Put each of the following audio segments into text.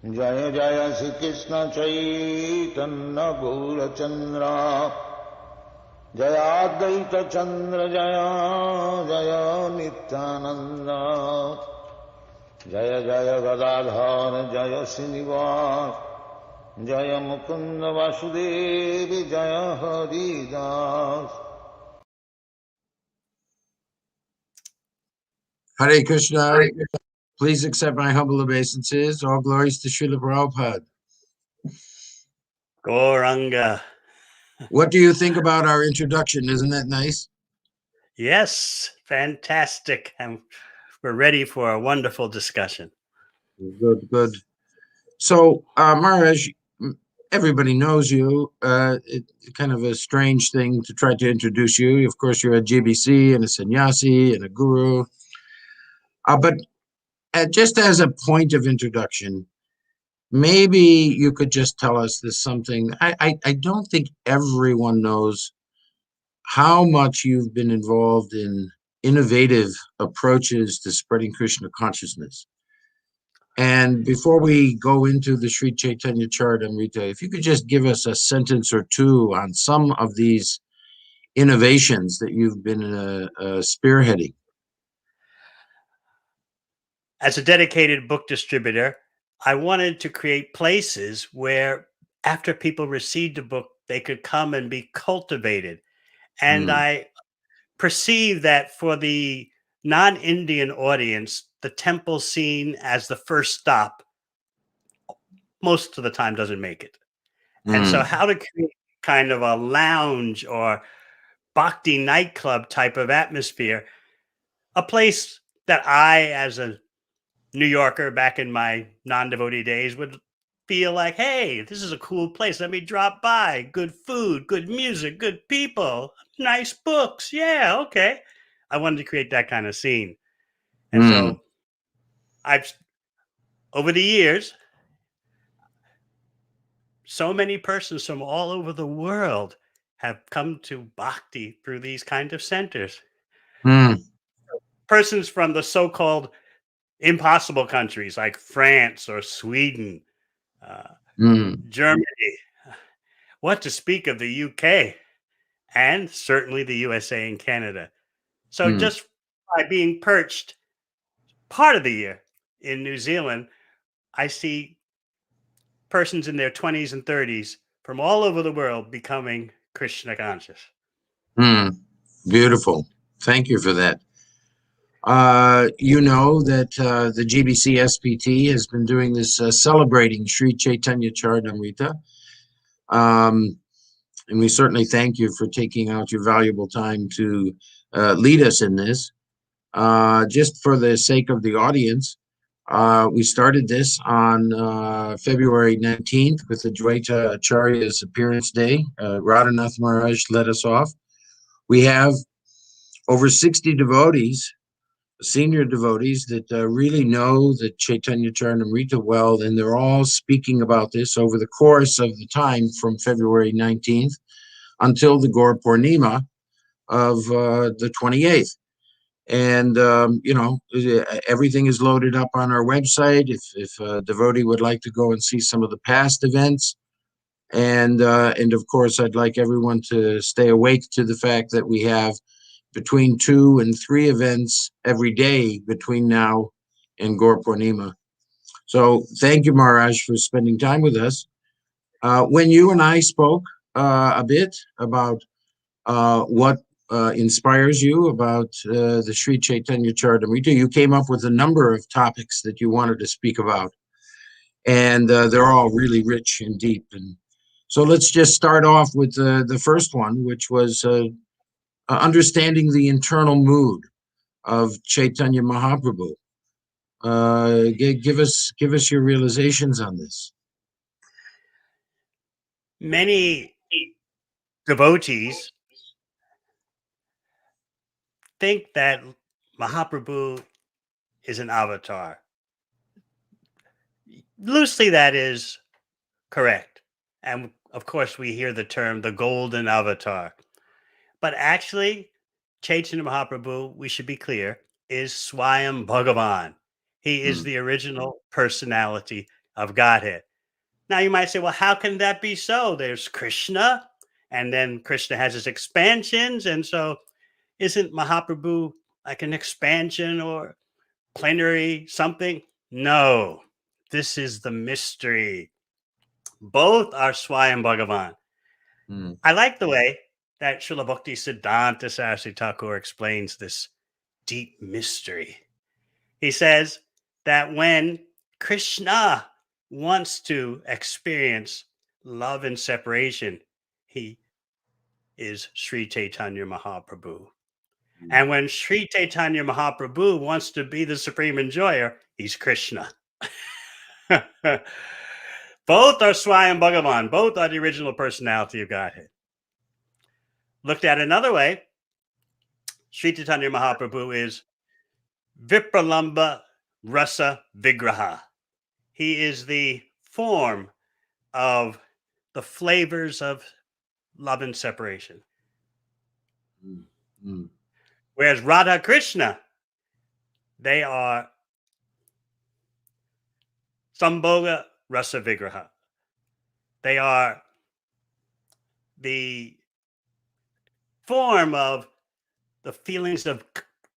Jai Jai Shri Krishna Chaitanya Gaurachandra जयाद्वैत Chandra Jai Jai Nityanand Jai Jai Gadadhar Jai Srinivas Jai Mukund Vasudev Jai Haridas. Hare Krishna. Please accept my humble obeisances. All glories to Srila Prabhupada. Gauranga. What do you think about our introduction? Isn't that nice? Yes, fantastic. And we're ready for a wonderful discussion. Good, good. So, Maharaj, everybody knows you. It's kind of a strange thing to try to introduce you. Of course, you're a GBC and a sannyasi and a guru. But just as a point of introduction, maybe you could just tell us this something. I don't think everyone knows how much you've been involved in innovative approaches to spreading Krishna consciousness. And before we go into the Sri Caitanya Caritamrita, if you could just give us a sentence or two on some of these innovations that you've been spearheading. As a dedicated book distributor, I wanted to create places where after people received a book, they could come and be cultivated. And I perceive that for the non-Indian audience, the temple scene as the first stop most of the time doesn't make it. And so how to create kind of a lounge or bhakti nightclub type of atmosphere, a place that I, as a New Yorker back in my non-devotee days, would feel like, hey, this is a cool place. Let me drop by. Good food, good music, good people, nice books. Yeah, okay. I wanted to create that kind of scene. And so I've, over the years, so many persons from all over the world have come to bhakti through these kind of centers. Persons from the so-called impossible countries like France or Sweden, Germany, what to speak of the UK, and certainly the USA and Canada. So just by being perched part of the year in New Zealand, I see persons in their 20s and 30s from all over the world becoming Krishna conscious. Beautiful. Thank you for that. You know that the GBC SPT has been doing this celebrating Sri Caitanya Caritamrita. And we certainly thank you for taking out your valuable time to lead us in this. Just for the sake of the audience, we started this on February 19th with the Dvaita Acharya's appearance day. Radhanath Maharaj led us off. We have over 60 devotees, senior devotees that really know the Caitanya Caritamrita well, and they're all speaking about this over the course of the time from February 19th until the Gaur Purnima of the 28th. And, you know, everything is loaded up on our website if a devotee would like to go and see some of the past events. And of course, I'd like everyone to stay awake to the fact that we have between 2 and 3 events every day between now and Gaur Purnima. So thank you, Maharaj, for spending time with us. When you and I spoke a bit about what inspires you about the Sri Caitanya Caritamrita, you came up with a number of topics that you wanted to speak about. And they're all really rich and deep. And so let's just start off with the first one, which was understanding the internal mood of Chaitanya Mahaprabhu. Give us your realizations on this. Many devotees think that Mahaprabhu is an avatar. Loosely, that is correct. And of course, we hear the term the golden avatar. But actually, Chaitanya Mahaprabhu, we should be clear, is Swayam Bhagavan. He is the original personality of Godhead. Now you might say, well, how can that be so? There's Krishna, and then Krishna has his expansions. And so isn't Mahaprabhu like an expansion or plenary something? No, this is the mystery. Both are Swayam Bhagavan. I like the way that Srila Bhakti Siddhanta Saraswati Thakur explains this deep mystery. He says that when Krishna wants to experience love and separation, he is Sri Chaitanya Mahaprabhu. And when Sri Chaitanya Mahaprabhu wants to be the supreme enjoyer, he's Krishna. Both are Swayam Bhagavan. Both are the original personality of Godhead. Looked at another way, Sri Chaitanya Mahaprabhu is Vipralamba Rasa Vigraha. He is the form of the flavors of love and separation. Whereas Radha Krishna, they are Sambhoga Rasa Vigraha. They are the form of the feelings of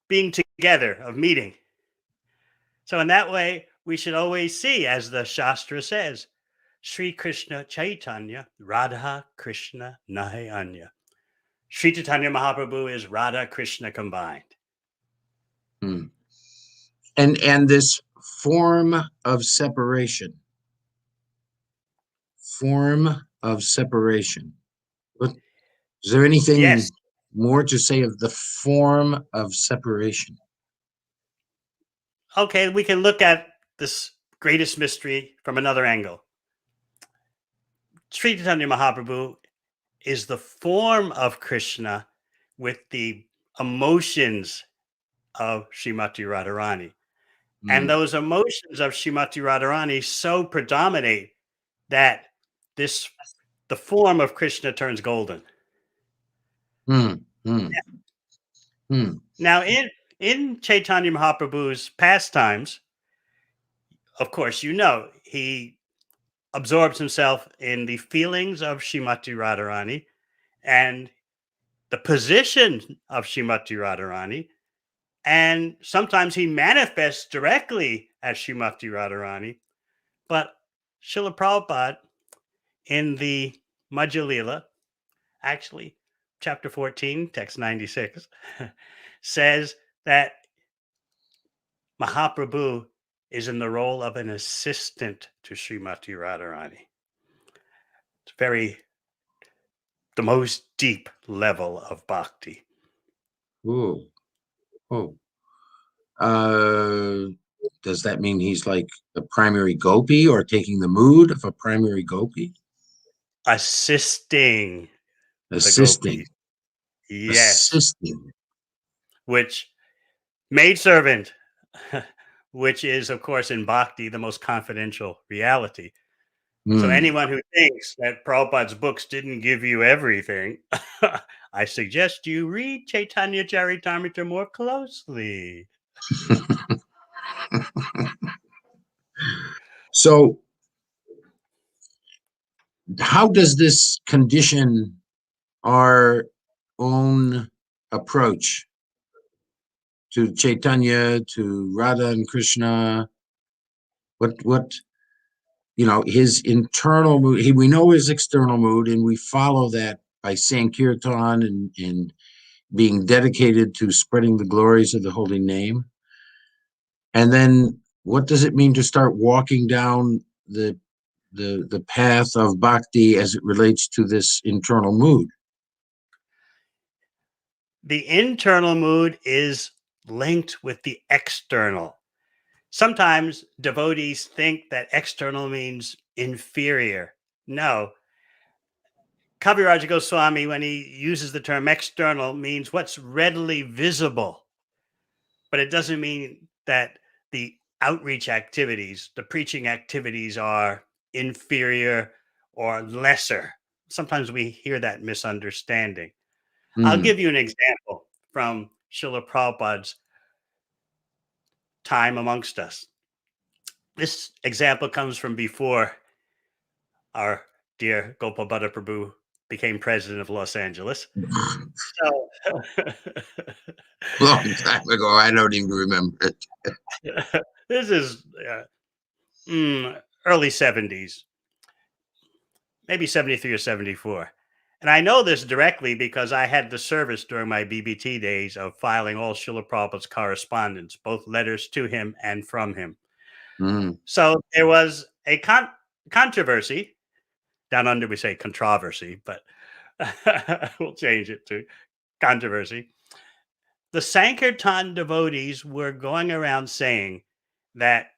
being together, of meeting. So in that way, we should always see, as the Shastra says, Sri Krishna Chaitanya, Radha Krishna Nahi Anya. Sri Chaitanya Mahaprabhu is Radha Krishna combined. And this form of separation. What, is there anything more to say of the form of separation? Okay, we can look at this greatest mystery from another angle. Sri Chaitanya Mahaprabhu is the form of Krishna with the emotions of Srimati Radharani. And those emotions of Srimati Radharani so predominate that the form of Krishna turns golden. Now, in Chaitanya Mahaprabhu's pastimes, of course, he absorbs himself in the feelings of Srimati Radharani and the position of Srimati Radharani. And sometimes he manifests directly as Srimati Radharani. But Srila Prabhupada in the Madhya Lila, actually, chapter 14, text 96, says that Mahaprabhu is in the role of an assistant to Srimati Radharani. It's the most deep level of bhakti. Does that mean he's like a primary gopi or taking the mood of a primary gopi? Assisting. Assisting. Yes. Assisting. Which maidservant, which is, of course, in bhakti, the most confidential reality. So anyone who thinks that Prabhupada's books didn't give you everything, I suggest you read Caitanya Caritamrita more closely. So how does this condition our own approach to Chaitanya, to Radha and Krishna? What his internal mood, we know his external mood, and we follow that by saying kirtan and being dedicated to spreading the glories of the holy name. And then what does it mean to start walking down the path of bhakti as it relates to this internal mood? The internal mood is linked with the external. Sometimes devotees think that external means inferior. No. Kaviraj Goswami, when he uses the term external, means what's readily visible. But it doesn't mean that the outreach activities, the preaching activities are inferior or lesser. Sometimes we hear that misunderstanding. I'll give you an example from Srila Prabhupada's time amongst us. this example comes from before our dear Gopal Bhatta Prabhu became president of Los Angeles. So Long time ago. I don't even remember it. this is early 70s, maybe 73 or 74. And I know this directly because I had the service during my BBT days of filing all Srila Prabhupada's correspondence, both letters to him and from him. So there was a controversy. Down under we say controversy, but we'll change it to controversy. The Sankirtan devotees were going around saying that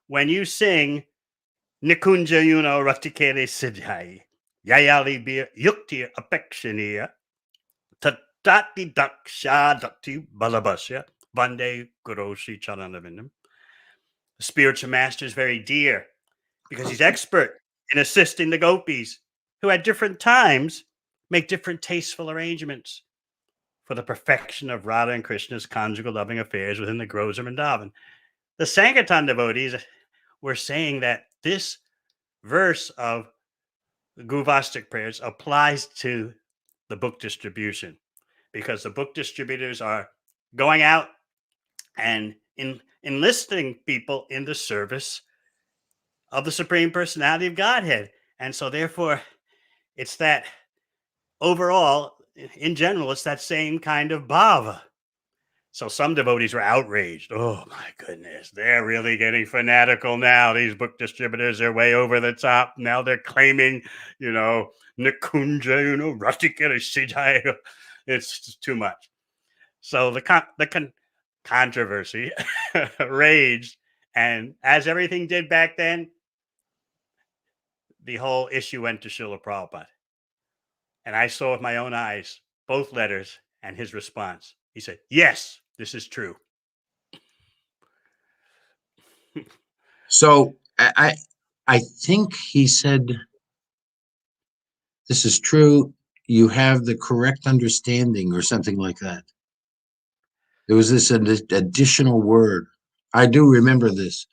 when you sing Nikunja Yuno Ratikere Siddhai, Yayali Bir Yukti Apekshaniya, Tatati Daksha Dati Balabasya, Vande Guroshi Charanavindam. The spiritual master is very dear because he's expert in assisting the gopis who at different times make different tasteful arrangements for the perfection of Radha and Krishna's conjugal loving affairs within the groves of Vrindavan. The Sankirtan devotees were saying that this verse of Guvastic prayers applies to the book distribution because the book distributors are going out and enlisting people in the service of the Supreme Personality of Godhead. And so therefore, it's that overall, in general, it's that same kind of bhava. So some devotees were outraged. Oh my goodness, they're really getting fanatical now. These book distributors are way over the top. Now they're claiming, Nikunja, Ratikara Siddhaya. It's too much. So the controversy raged. And as everything did back then, the whole issue went to Srila Prabhupada. And I saw with my own eyes both letters and his response. He said, yes, this is true. So I think he said, this is true. You have the correct understanding or something like that. There was this additional word. I do remember this.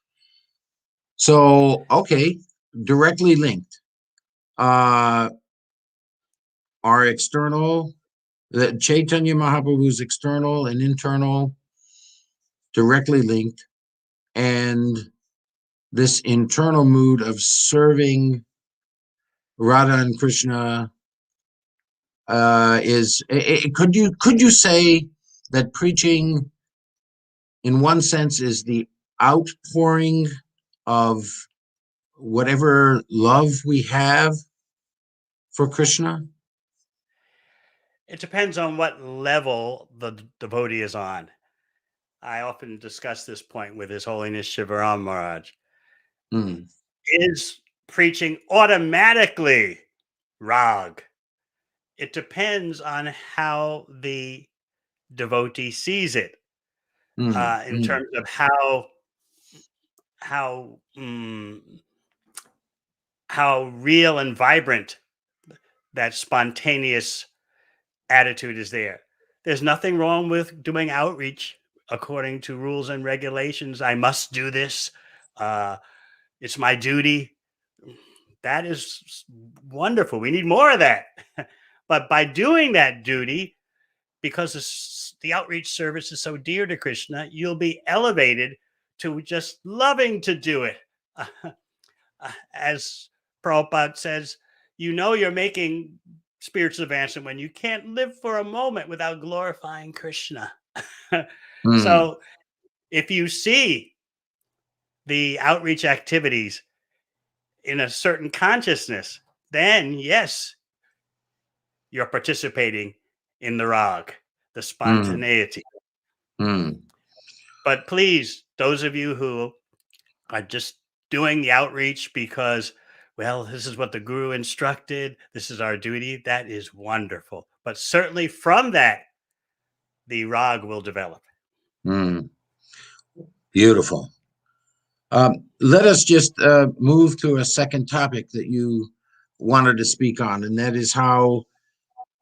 So, okay, directly linked. Our external, the Caitanya Mahaprabhu's external and internal, directly linked. And this internal mood of serving Radha and Krishna could you say that preaching in one sense is the outpouring of whatever love we have for Krishna? It depends on what level the devotee is on. I often discuss this point with His Holiness Shivaram Maharaj. Is preaching automatically rag? It depends on how the devotee sees it, in terms of how real and vibrant that spontaneous attitude is there. There's nothing wrong with doing outreach according to rules and regulations. I must do this. It's my duty. That is wonderful. We need more of that. But by doing that duty, because the outreach service is so dear to Krishna, you'll be elevated to just loving to do it. As Prabhupada says, you're making spiritual advancement when you can't live for a moment without glorifying Krishna. So if you see the outreach activities in a certain consciousness, then yes, you're participating in the rag, the spontaneity. But please, those of you who are just doing the outreach because, well, this is what the guru instructed, this is our duty, that is wonderful. But certainly from that, the rag will develop. Beautiful. Let us just move to a second topic that you wanted to speak on, and that is how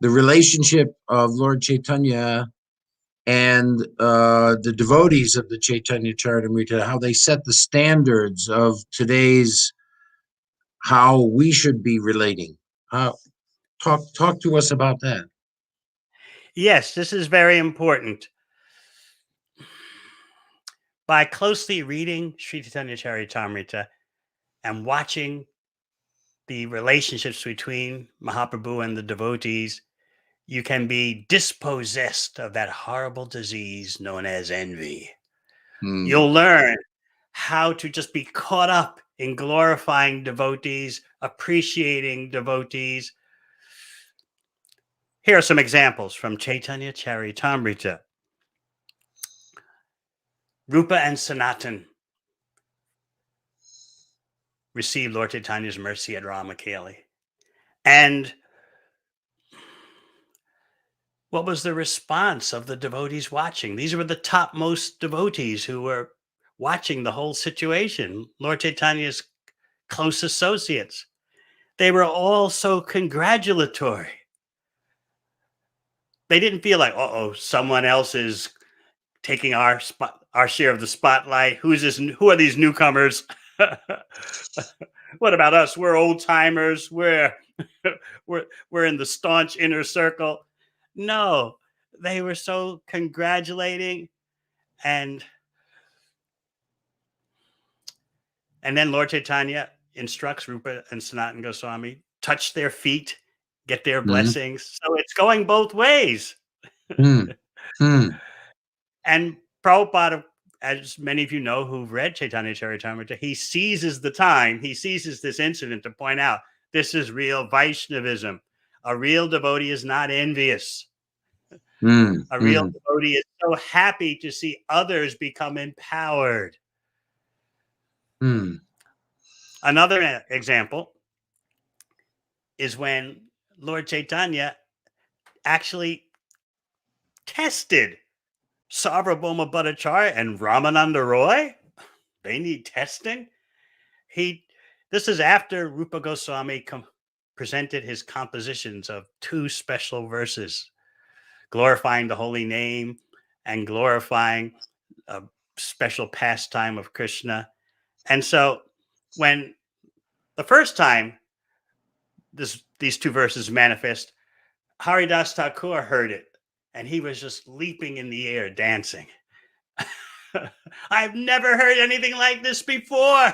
the relationship of Lord Chaitanya and the devotees of the Caitanya Caritamrita, how they set the standards of today's, how we should be relating. Talk to us about that. Yes, this is very important. By closely reading Sri Caitanya Caritamrita and watching the relationships between Mahaprabhu and the devotees, you can be dispossessed of that horrible disease known as envy. You'll learn how to just be caught up in glorifying devotees, appreciating devotees. Here are some examples from Caitanya Caritamrita. Rupa and Sanatan received Lord Chaitanya's mercy at Ramakeli. And what was the response of the devotees watching? These were the topmost devotees who were watching the whole situation, Lord Chaitanya's close associates. They were all so congratulatory. They didn't feel like, uh-oh, someone else is taking our share of the spotlight. Who are these newcomers? What about us? We're old timers. We're in the staunch inner circle. No, they were so congratulating. And then Lord Chaitanya instructs Rupa and Sanatan Goswami, touch their feet, get their blessings. So it's going both ways. And Prabhupada, as many of you know who've read Caitanya Caritamrita, he seizes this incident to point out this is real Vaishnavism. A real devotee is not envious. A real devotee is so happy to see others become empowered. Another example is when Lord Chaitanya actually tested Sarvabhauma Bhattacharya and Ramananda Roy. They need testing. This is after Rupa Goswami presented his compositions of 2 special verses, glorifying the holy name and glorifying a special pastime of Krishna. And so when the first time these 2 verses manifest, Haridas Thakur heard it, and he was just leaping in the air, dancing. I've never heard anything like this before.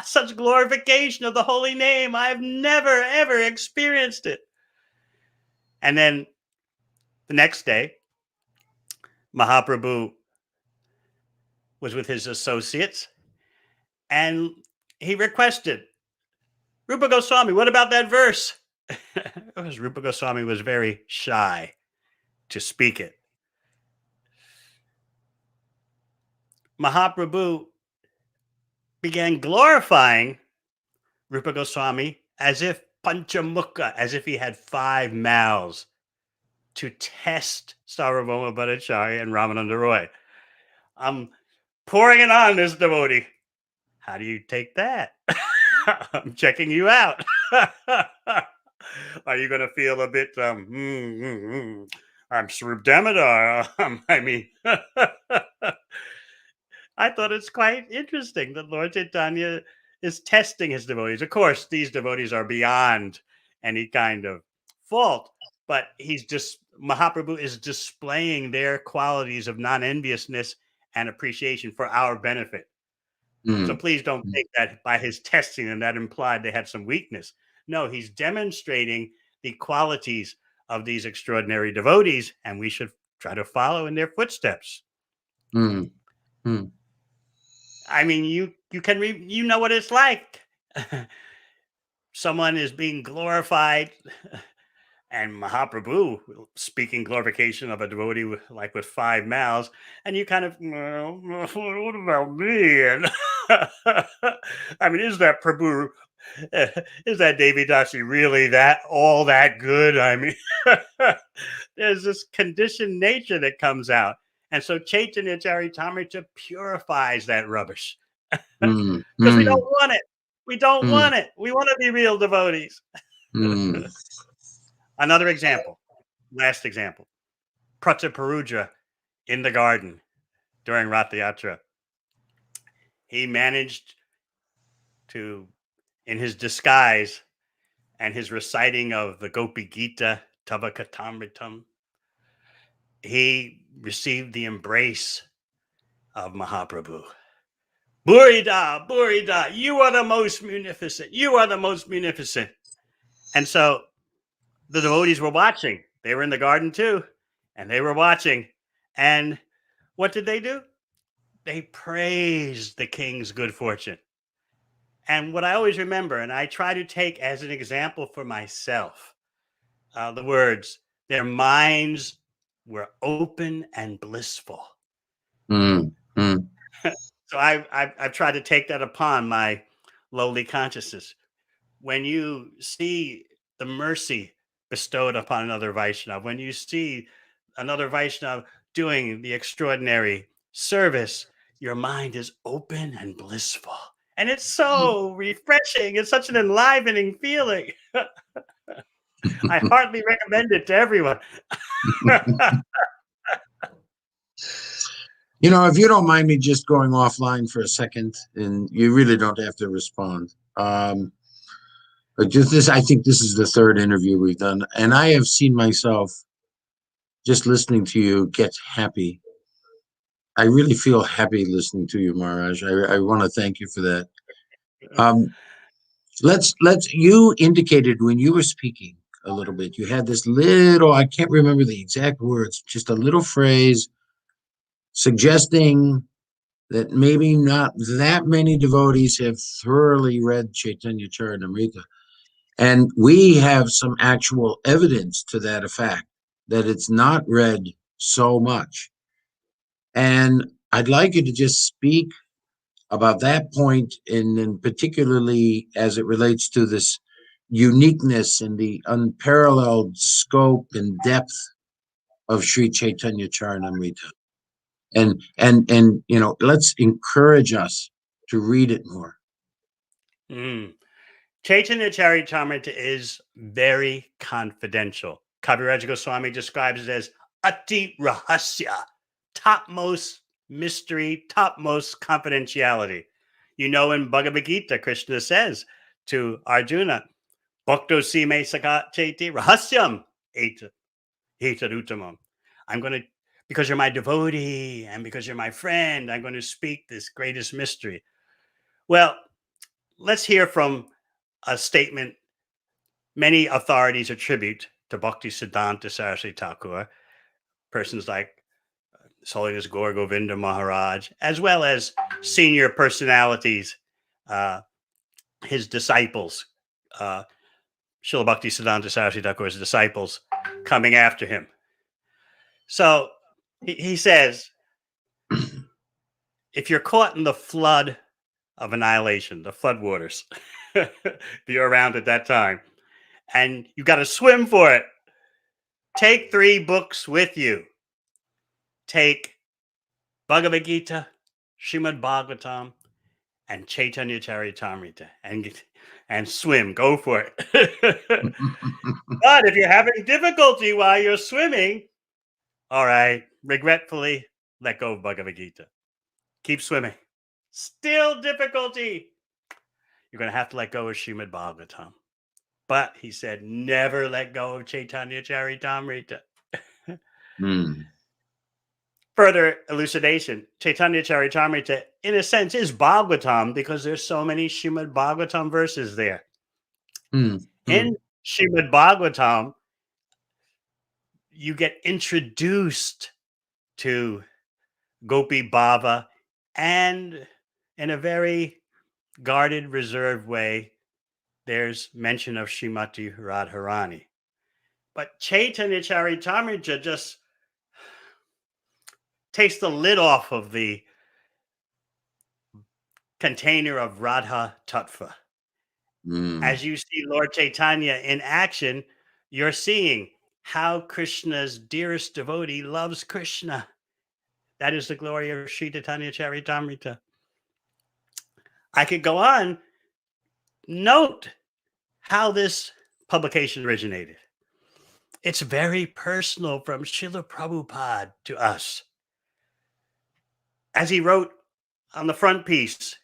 Such glorification of the holy name. I've never, ever experienced it. And then the next day, Mahaprabhu was with his associates, and he requested, Rupa Goswami, what about that verse? Because Rupa Goswami was very shy to speak it. Mahaprabhu began glorifying Rupa Goswami as if Panchamukha, as if he had 5 mouths, to test Sarvabhauma Bhattacharya and Ramananda Roy. I'm pouring it on this devotee. How do you take that? I'm checking you out. Are you going to feel a bit, I'm Swarup Damodar? I mean, I thought it's quite interesting that Lord Chaitanya is testing his devotees. Of course, these devotees are beyond any kind of fault, but Mahaprabhu is displaying their qualities of non-enviousness and appreciation for our benefit. So please don't think that by his testing them, that implied they had some weakness. No, he's demonstrating the qualities of these extraordinary devotees, and we should try to follow in their footsteps. I mean, you can you know what it's like. Someone is being glorified, and Mahaprabhu speaking glorification of a devotee with 5 mouths, and you kind of, what about me? And I mean, is that Prabhu, is that Devi Dasi really all that good? I mean, there's this conditioned nature that comes out. And so Caitanya Caritamrita purifies that rubbish. Because we don't want it. We don't want it. We want to be real devotees. Another example, last example. Prataparudra in the garden during Ratha Yatra. He managed to, in his disguise and his reciting of the Gopi Gita, Tava Katamritam, he received the embrace of Mahaprabhu. Burida, Burida, you are the most munificent. You are the most munificent. And so the devotees were watching. They were in the garden too, and they were watching. And what did they do? They praised the king's good fortune. And what I always remember, and I try to take as an example for myself, the words, their minds were open and blissful. Mm, mm. So I've tried to take that upon my lowly consciousness. When you see the mercy bestowed upon another Vaishnava, when you see another Vaishnava doing the extraordinary service, your mind is open and blissful. And it's so refreshing. It's such an enlivening feeling. I heartily recommend it to everyone. You know, if you don't mind me just going offline for a second, and you really don't have to respond. But just this, I think this is the third interview we've done, and I have seen myself just listening to you get happy. I really feel happy listening to you, Maharaj. I want to thank you for that. Let's you indicated when you were speaking a little bit, you had this little, I can't remember the exact words, just a little phrase suggesting that maybe not that many devotees have thoroughly read Caitanya Caritamrita. And we have some actual evidence to that effect, that it's not read so much. And I'd like you to just speak about that point, and particularly as it relates to this uniqueness and the unparalleled scope and depth of Sri Caitanya Caritamrita. And you know, let's encourage us to read it more. Caitanya Caritamrita is very confidential. Kaviraj Goswami describes it as Ati Rahasya, topmost mystery, topmost confidentiality. You know, in Bhagavad Gita, Krishna says to Arjuna, Bhakto sime saka chaiti rahasyam etarutamam. I'm going to, because you're my devotee and because you're my friend, I'm going to speak this greatest mystery. Well, let's hear from a statement many authorities attribute to Bhakti Siddhanta Saraswati Thakur, persons like His Holiness Gaur Govinda Maharaj, as well as senior personalities, his disciples, Srila Bhakti Siddhanta Saraswati Thakur's disciples coming after him. So he says, if you're caught in the flood of annihilation, the flood waters, you're around at that time, and you got to swim for it, take 3 books with you. Take Bhagavad Gita, Srimad Bhagavatam, and Caitanya Caritamrita, and swim. Go for it. But if you're having difficulty while you're swimming, all right, regretfully, let go of Bhagavad Gita. Keep swimming. Still difficulty. You're going to have to let go of Srimad Bhagavatam. But he said, never let go of Caitanya Caritamrita. Further elucidation, Caitanya Caritamrita, in a sense, is Bhagavatam because there's so many Srimad Bhagavatam verses there. In Srimad Bhagavatam, you get introduced to Gopi Bhava, and in a very guarded, reserved way, there's mention of Srimati Radharani. But Caitanya Caritamrita just takes the lid off of the container of Radha Tattva. As you see Lord Chaitanya in action, you're seeing how Krishna's dearest devotee loves Krishna. That is the glory of Sri Caitanya Caritamrita. I could go on. Note how this publication originated. It's very personal from Srila Prabhupada to us. As he wrote on the front piece,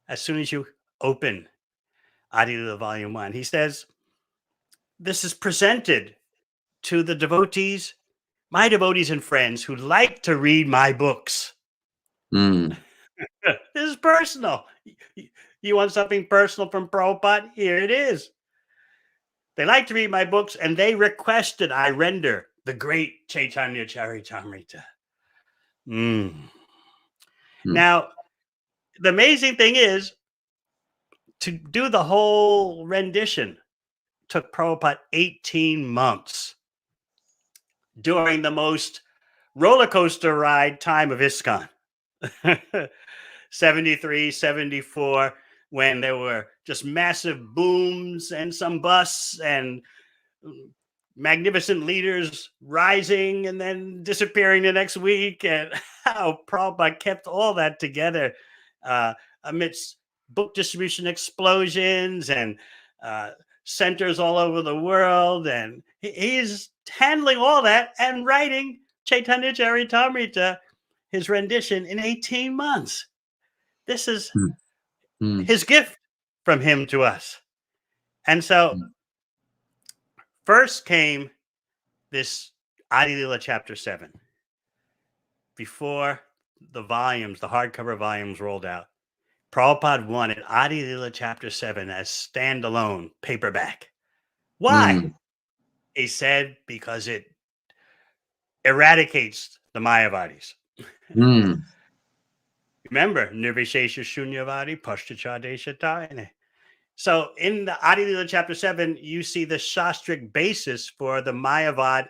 as soon as you open Adi Lila Volume 1, he says, this is presented to the devotees, my devotees and friends who like to read my books. Mm. This is personal. You want something personal from Prabhupada? Here it is. They like to read my books, and they requested I render the great Caitanya Caritamrita. Now, the amazing thing is, to do the whole rendition took Prabhupada 18 months during the most roller coaster ride time of ISKCON. 73, 74, when there were just massive booms and some busts and magnificent leaders rising and then disappearing the next week, and how Prabhupada kept all that together amidst book distribution explosions and centers all over the world. And he's handling all that and writing Caitanya Caritamrita, his rendition, in 18 months. This is his gift from him to us. And so first came this Adi Lila Chapter 7. Before the volumes, the hardcover volumes rolled out, Prabhupada wanted Adi Lila Chapter 7 as standalone paperback. Why? He said, because it eradicates the Mayavadis. Remember, Nirvishesha Shunyavadi, Pashtachadeshatayane. So in the Adi Lila Chapter 7, you see the Shastric basis for the Mayavad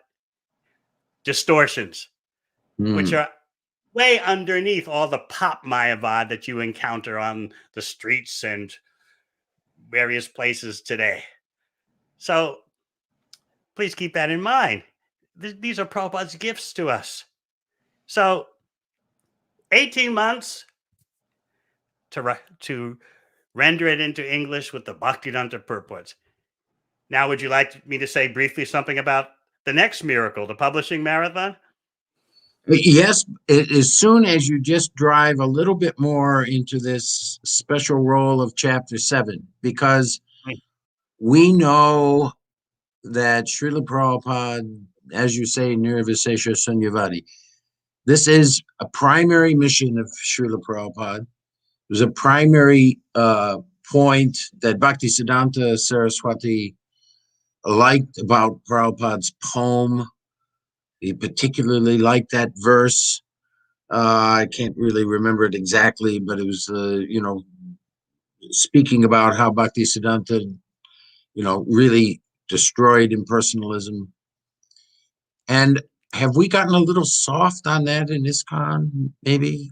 distortions, which are way underneath all the pop Mayavad that you encounter on the streets and various places today. So please keep that in mind. These are Prabhupada's gifts to us. So 18 months to render it into English with the Bhaktivedanta purports. Now, would you like me to say briefly something about the next miracle, the publishing marathon? Yes, as soon as you just drive a little bit more into this special role of Chapter 7, because we know that Srila Prabhupada, as you say, Nirvisesha Sunyavadi, this is a primary mission of Srila Prabhupada. It was a primary point that Bhaktisiddhanta Saraswati liked about Prabhupada's poem. He particularly liked that verse. I can't really remember it exactly, but it was, speaking about how Bhaktisiddhanta, really destroyed impersonalism. And have we gotten a little soft on that in ISKCON, maybe?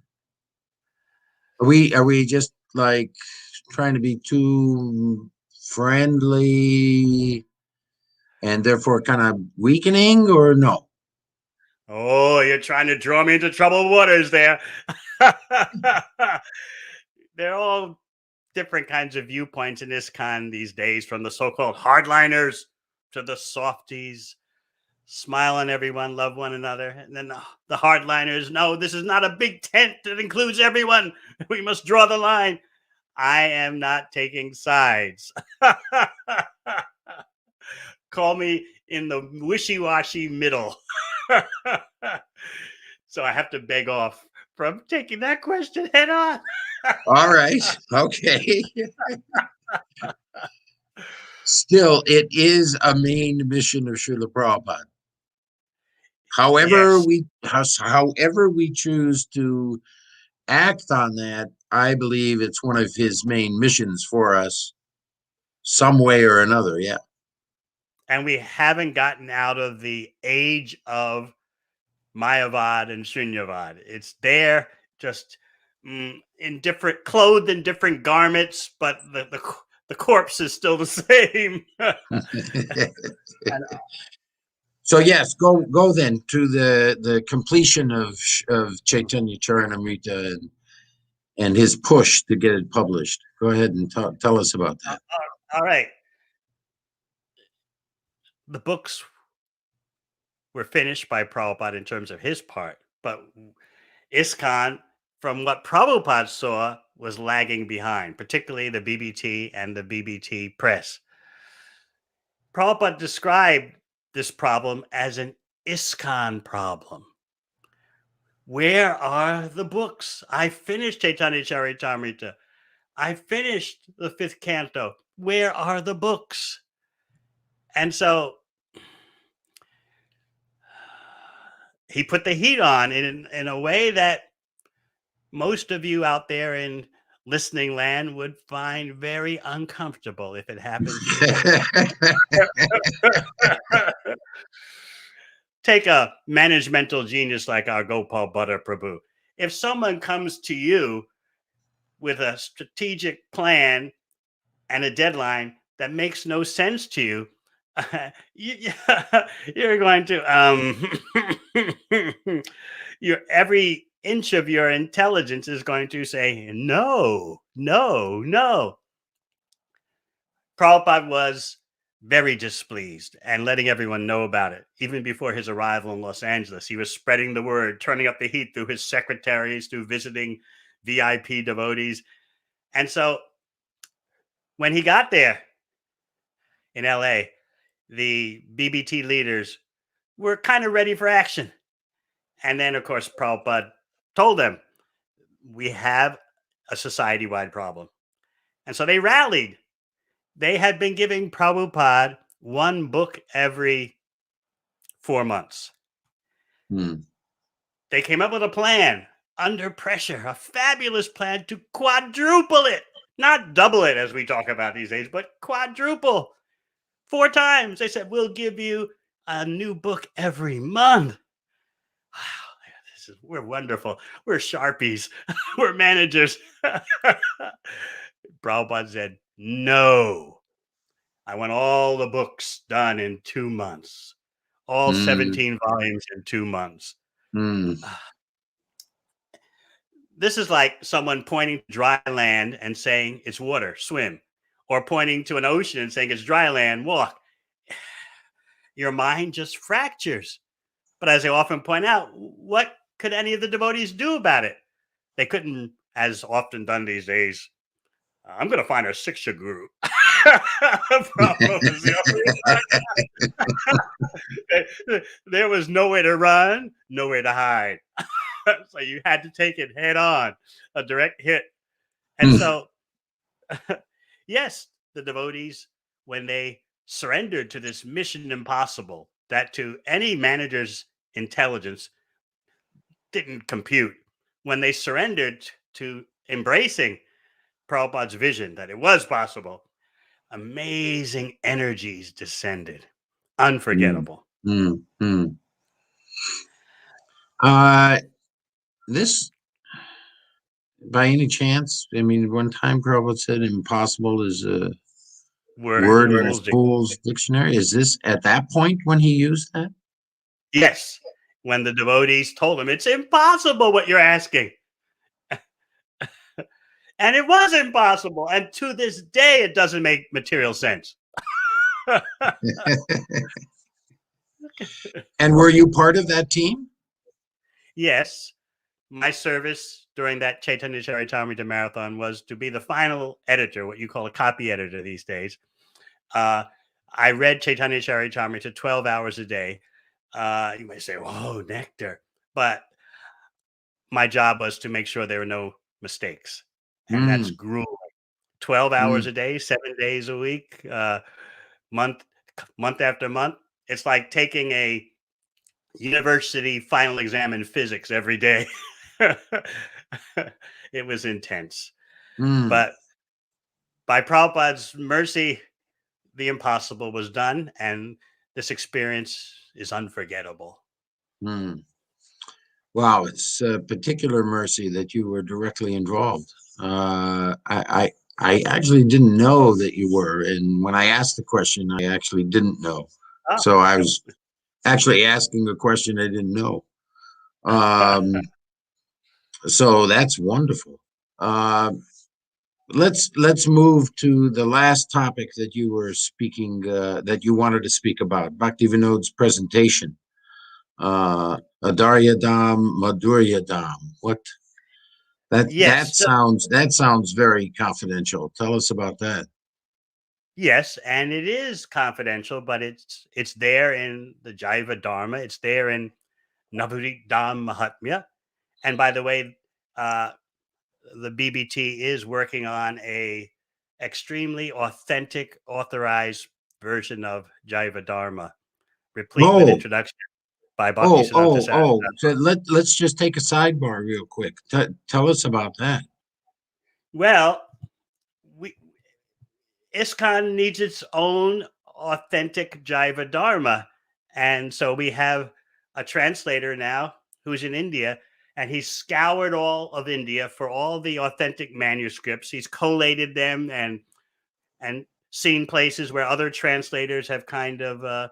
Are we just like trying to be too friendly and therefore kind of weakening, or no? Oh, you're trying to draw me into troubled waters there. They're all different kinds of viewpoints in ISKCON these days, from the so-called hardliners to the softies. Smile on everyone, love one another. And then the hardliners, no, this is not a big tent that includes everyone. We must draw the line. I am not taking sides. Call me in the wishy-washy middle. So I have to beg off from taking that question head on. All right. Okay. Still, it is a main mission of Srila Prabhupada. However, however we choose to act on that, I believe it's one of his main missions for us, some way or another. Yeah. And we haven't gotten out of the age of Mayavad and Shunyavad. It's there, just in different, clothed in different garments, but the corpse is still the same. So yes, go then to the completion of Caitanya Caritamrita and his push to get it published. Go ahead and tell us about that. All right. The books were finished by Prabhupada in terms of his part, but ISKCON, from what Prabhupada saw, was lagging behind, particularly the BBT and the BBT press. Prabhupada described this problem as an ISKCON problem. Where are the books? I finished Caitanya Caritamrita. I finished the 5th canto. Where are the books? And so he put the heat on in a way that most of you out there in listening land would find very uncomfortable if it happened to you. Take a managemental genius like our Gopal Bhatta Prabhu. If someone comes to you with a strategic plan and a deadline that makes no sense to you, you're going to every inch of your intelligence is going to say no, no, no. Prabhupada was very displeased and letting everyone know about it. Even before his arrival in Los Angeles, he was spreading the word, turning up the heat through his secretaries, through visiting VIP devotees. And so when he got there in LA, the BBT leaders were kind of ready for action. And then, of course, Prabhupada told them, we have a society-wide problem. And so they rallied. They had been giving Prabhupada one book every 4 months. They came up with a plan under pressure, a fabulous plan to quadruple it, not double it as we talk about these days, but quadruple. 4 times. They said, we'll give you a new book every month. Wow, we're wonderful. We're Sharpies. We're managers. Prabhupada said, no. I want all the books done in 2 months. All 17 volumes in 2 months. This is like someone pointing to dry land and saying it's water, swim. Or pointing to an ocean and saying it's dry land, walk. Your mind just fractures. But as I often point out, what could any of the devotees do about it? They couldn't, as often done these days, I'm going to find a Siksha guru. There was nowhere to run, nowhere to hide. So you had to take it head on, a direct hit. And so, yes, the devotees, when they surrendered to this mission impossible, that to any manager's intelligence didn't compute, when they surrendered to embracing Prabhupada's vision that it was possible, amazing energies descended. Unforgettable. This, by any chance, I mean, one time Prabhupada said impossible is a word in a fool's dictionary. Is this at that point when he used that? Yes. When the devotees told him, it's impossible what you're asking. And it was impossible. And to this day, it doesn't make material sense. And were you part of that team? Yes. My service during that Caitanya Caritamrita marathon was to be the final editor, what you call a copy editor these days. I read Caitanya Caritamrita 12 hours a day. You may say, whoa, nectar. But my job was to make sure there were no mistakes. And that's grueling. 12 hours a day, 7 days a week, month after month. It's like taking a university final exam in physics every day. It was intense. But by Prabhupada's mercy, the impossible was done, and this experience is unforgettable. Wow, it's a particular mercy that you were directly involved. I actually didn't know that you were, and when I asked the question, I actually didn't know. So I was actually asking a question I didn't know. So that's wonderful. Let's move to the last topic that you were speaking, that you wanted to speak about, Bhaktivinod's presentation. Adarya Dham, Madhurya Dham. What? That Yes, sounds very confidential. Tell us about that. yes, and it is confidential, but it's there in the Jaiva Dharma. It's there in Navadvip Dham Mahatmya. And by the way, uh, the BBT is working on a extremely authentic, authorized version of Jaiva Dharma, replete with Oh, introduction by Bhaktisiddhanta Saraswati. So let's just take a sidebar real quick. Tell us about that. Well, we ISKCON needs its own authentic Jaiva Dharma. And so we have a translator now who's in India, and he's scoured all of India for all the authentic manuscripts. He's collated them and seen places where other translators have kind of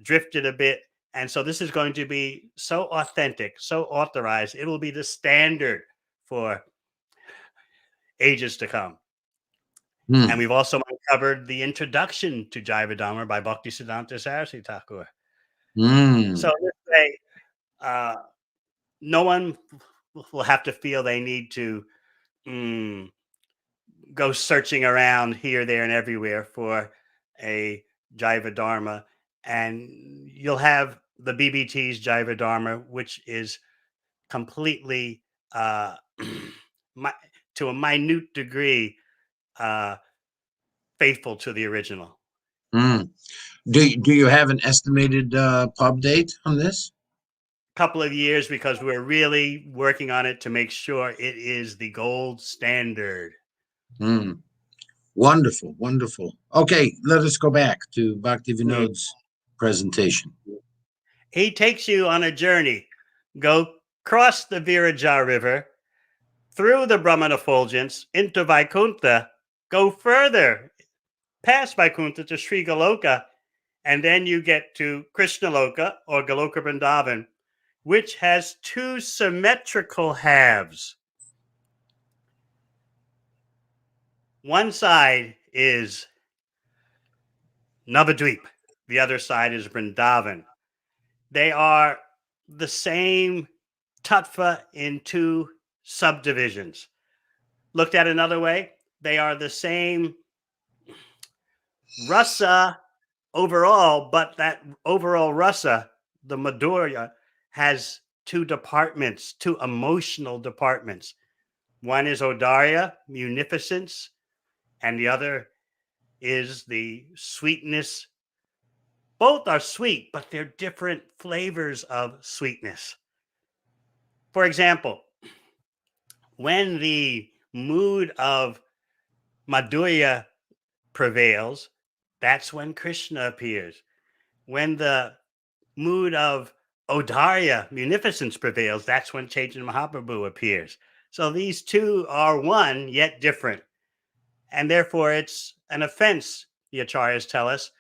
drifted a bit. And so this is going to be so authentic, so authorized. It will be the standard for ages to come. And we've also uncovered the introduction to Jaiva Dharma by Bhaktisiddhanta Saraswati Thakur. So this way, no one will have to feel they need to go searching around here, there, and everywhere for a Jaiva Dharma. And you'll have the BBT's Jaiva Dharma, which is completely, to a minute degree, faithful to the original. Do you have an estimated pub date on this? Couple of years, because we're really working on it to make sure it is the gold standard. Wonderful, wonderful. Okay, let us go back to Bhaktivinod's presentation. He takes you on a journey. Go cross the Viraja River, through the Brahman effulgence, into Vaikuntha, go further, past Vaikuntha to Sri Goloka, and then you get to Krishna Loka or Goloka Vrindavan, which has two symmetrical halves. One side is Navadvip, the other side is Vrindavan. They are the same tattva in two subdivisions. Looked at another way, they are the same rasa overall, but that overall rasa, the Madhurya, has two departments, two emotional departments. One is Odarya, munificence, and the other is the sweetness. Both are sweet, but they're different flavors of sweetness. For example, when the mood of Madhurya prevails, that's when Krishna appears. When the mood of Odarya, munificence, prevails, that's when Chaitanya Mahaprabhu appears. So these two are one, yet different. And therefore, it's an offense, the Acharyas tell us,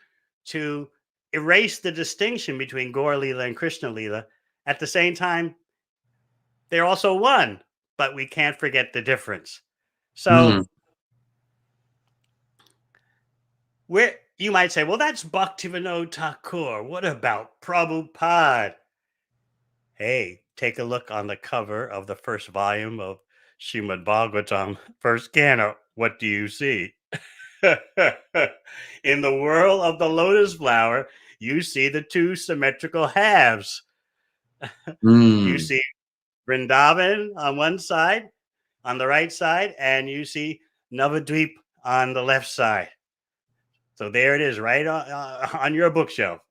to erase the distinction between Gaur Leela and Krishna Leela. At the same time, they're also one, but we can't forget the difference. So where you might say, well, that's Bhaktivinoda Thakur. What about Prabhupada? Hey, take a look on the cover of the first volume of Srimad Bhagavatam, first canto. What do you see? In the whirl of the lotus flower, you see the two symmetrical halves. You see Vrindavan on one side, on the right side, and you see Navadvip on the left side. So there it is, right on your bookshelf.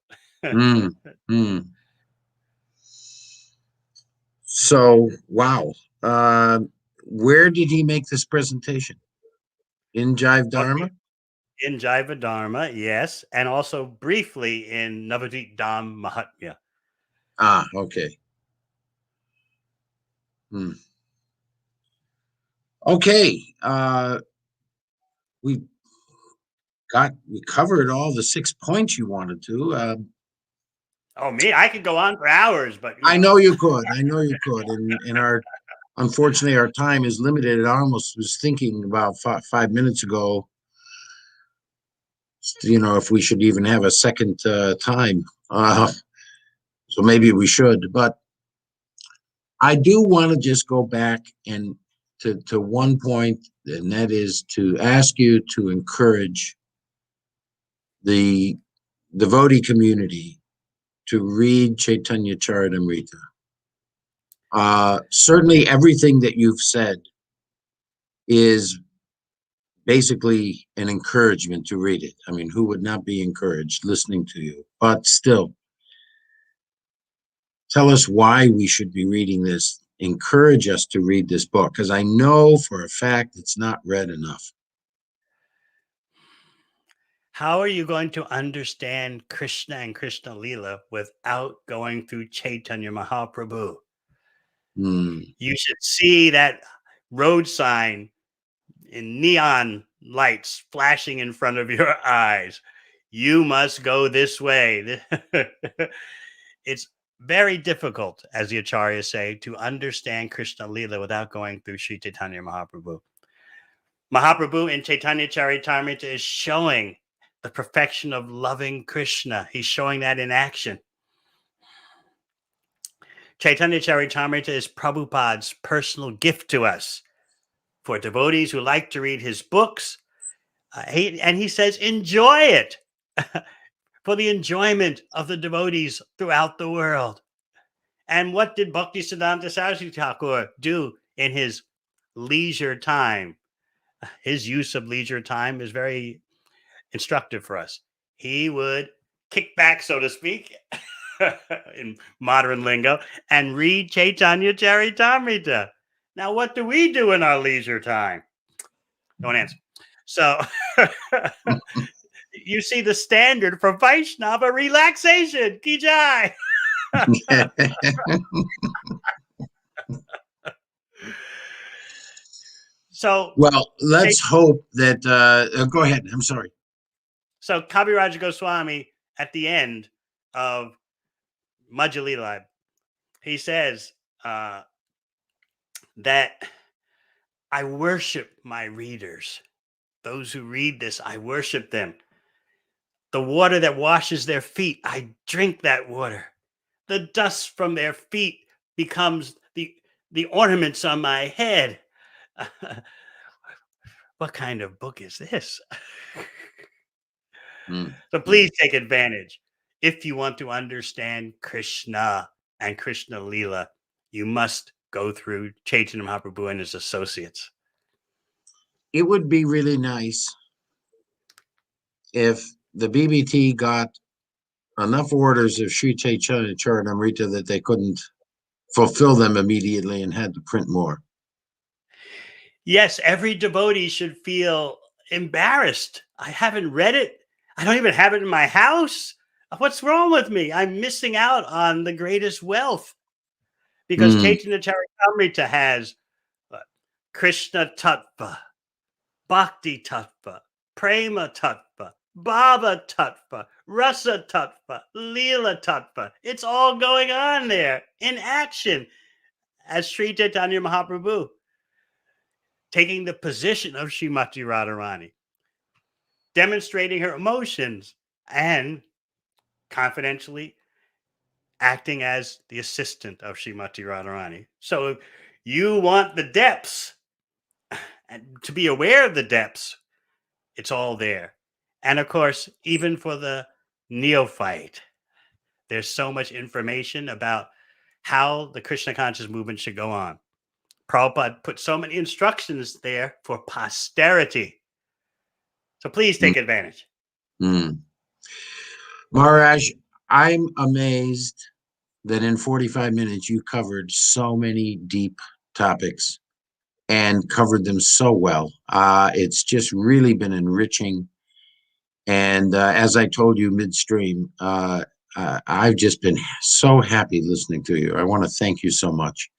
So, wow. Where did he make this presentation? In Jaiva Dharma? Okay. In Jaiva Dharma, yes. And also briefly in Navadvip Dham Mahatmya. Okay. Okay. We covered all the 6 points you wanted to. Oh, me? I could go on for hours, but I know you could. And unfortunately, our time is limited. I almost was thinking about 5 minutes ago, if we should even have a second time. So maybe we should, but I do want to just go back and to one point, and that is to ask you to encourage the devotee community to read Caitanya Caritamrita. Certainly everything that you've said is basically an encouragement to read it. I mean, who would not be encouraged listening to you? But still, tell us why we should be reading this. Encourage us to read this book, because I know for a fact it's not read enough. How are you going to understand Krishna and Krishna Lila without going through Chaitanya Mahaprabhu? You should see that road sign in neon lights flashing in front of your eyes. You must go this way. It's very difficult, as the acharyas say, to understand Krishna Lila without going through Sri Chaitanya Mahaprabhu. Mahaprabhu in Caitanya Caritamrita is showing the perfection of loving Krishna. He's showing that in action. Caitanya Caritamrita is Prabhupada's personal gift to us for devotees who like to read his books. He says, enjoy it for the enjoyment of the devotees throughout the world. And what did Bhaktisiddhanta Saraswati Thakur do in his leisure time? His use of leisure time is very instructive for us. He would kick back, so to speak, in modern lingo, and read Caitanya Caritamrita. Now, what do we do in our leisure time? Don't answer. So you see the standard for Vaishnava relaxation. Ki jai. So, well, let's hope that. Go ahead. I'm sorry. So, Kaviraj Goswami at the end of Madhya Lila, he says that I worship my readers. Those who read this, I worship them. The water that washes their feet, I drink that water. The dust from their feet becomes the ornaments on my head. What kind of book is this? So please take advantage. If you want to understand Krishna and Krishna Lila, you must go through Chaitanya Mahaprabhu and his associates. It would be really nice if the BBT got enough orders of Sri Chaitanya Caritamrita that they couldn't fulfill them immediately and had to print more. Yes, every devotee should feel embarrassed. I haven't read it. I don't even have it in my house. What's wrong with me? I'm missing out on the greatest wealth. Because Caitanya Caritamrita has Krishna Tattva, Bhakti Tattva, Prema Tattva, Bhava Tattva, Rasa Tattva, Leela Tattva. It's all going on there in action as Sri Chaitanya Mahaprabhu, taking the position of Srimati Radharani, demonstrating her emotions and confidentially acting as the assistant of Srimati Radharani. So if you want the depths and to be aware of the depths, it's all there. And of course, even for the neophyte, there's so much information about how the Krishna conscious movement should go on. Prabhupada put so many instructions there for posterity. So please take advantage. Maharaj, I'm amazed that in 45 minutes you covered so many deep topics and covered them so well. It's just really been enriching. And as I told you midstream, I've just been so happy listening to you. I want to thank you so much.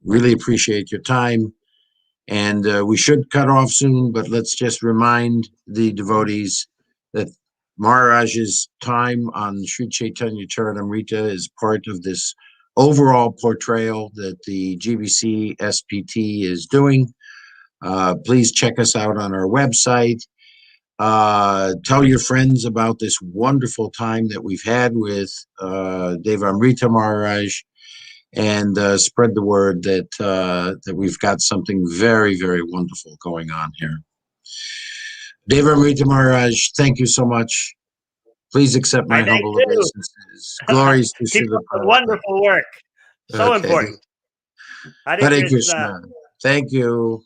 Really appreciate your time. And we should cut off soon, but let's just remind the devotees that Maharaj's time on Sri Chaitanya Caritamrita is part of this overall portrayal that the GBC SPT is doing. Please check us out on our website. Tell your friends about this wonderful time that we've had with Devamrita Maharaj, and spread the word that that we've got something very, very wonderful going on here. Devamrita Maharaj, thank you so much. Please accept my humble obeisances. Glories to Keep Srila up the Prabhupada. wonderful work. So Okay. important. Hare Krishna. Thank you.